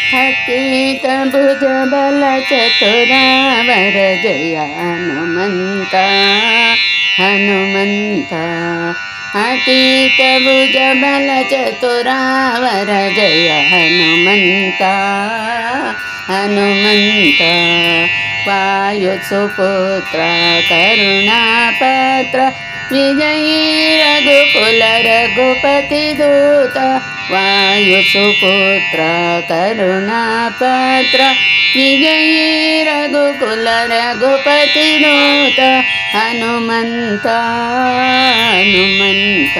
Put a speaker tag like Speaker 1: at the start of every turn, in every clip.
Speaker 1: अतीत भुज बल चतुरावर जय हनुमंत हनुमंत। अतीत भुज बल चतुरावर जय हनुमंत हनुमंत। वायुसुपुत्र करुणापत्र विजयी रघुकुल रघुपति दूत। वायुसुपुत्र करुणापत्र विजयी रघुकुल रघुपति दूत। हनुमंत हनुमंत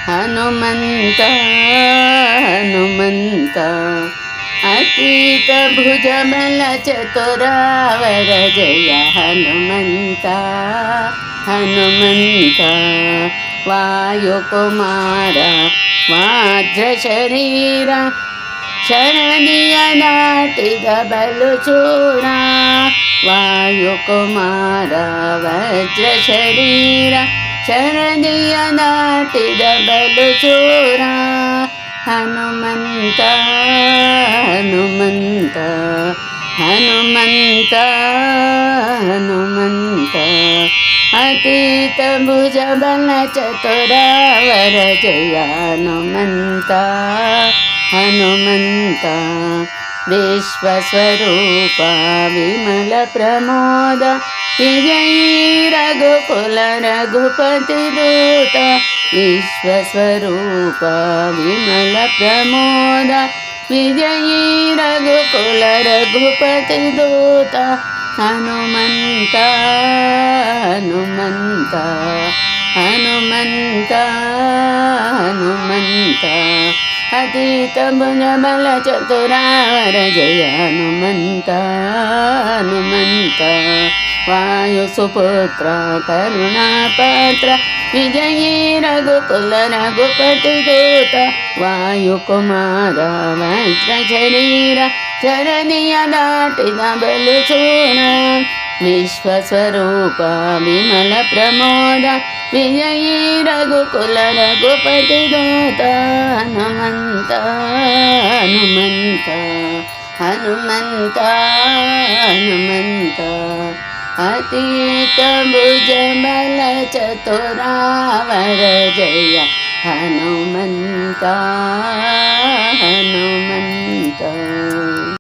Speaker 1: हनुमंत हनुमंत। अतीत भुज बल चतुरावर जय हनुमंत हनुमंत। वायुकुमार वज्र शरीर शरणिय दाटिद बलुचूर। वायुकुमार वज्र शरीर शरणिय दाटिद बलुचूर। हनुमंत हनुमंत हनुमंत हनुमंत। अतीत भुज बल चतुरावर जय हनुमंत हनुमंत। विश्वस्वरूप विमल प्रमोद विजयी रघुकुल रघुपति दूत। विश्वस्वरूप विमल प्रमोद विजयी रघुकुल रघुपति दूत। हनुमंत हनुमंत हनुमंत हनुमंत। अतीत भुज बल चतुरावर जय हनुमंत हनुमंत। वायुसुपुत्र करुणापत्र विजयी रघुकुल रघुपति दूत। वायुकुमार वज्र शरीर शरणिय दाटिद बलुचूर। विश्वस्वरूप विमल प्रमोद विजयी रघुकुल रघुपति दूत। हनुमंत हनुमंत हनुमंत हनुमंत। अतीत भुज बल चतुरावर जय हनुमंत हनुमंत।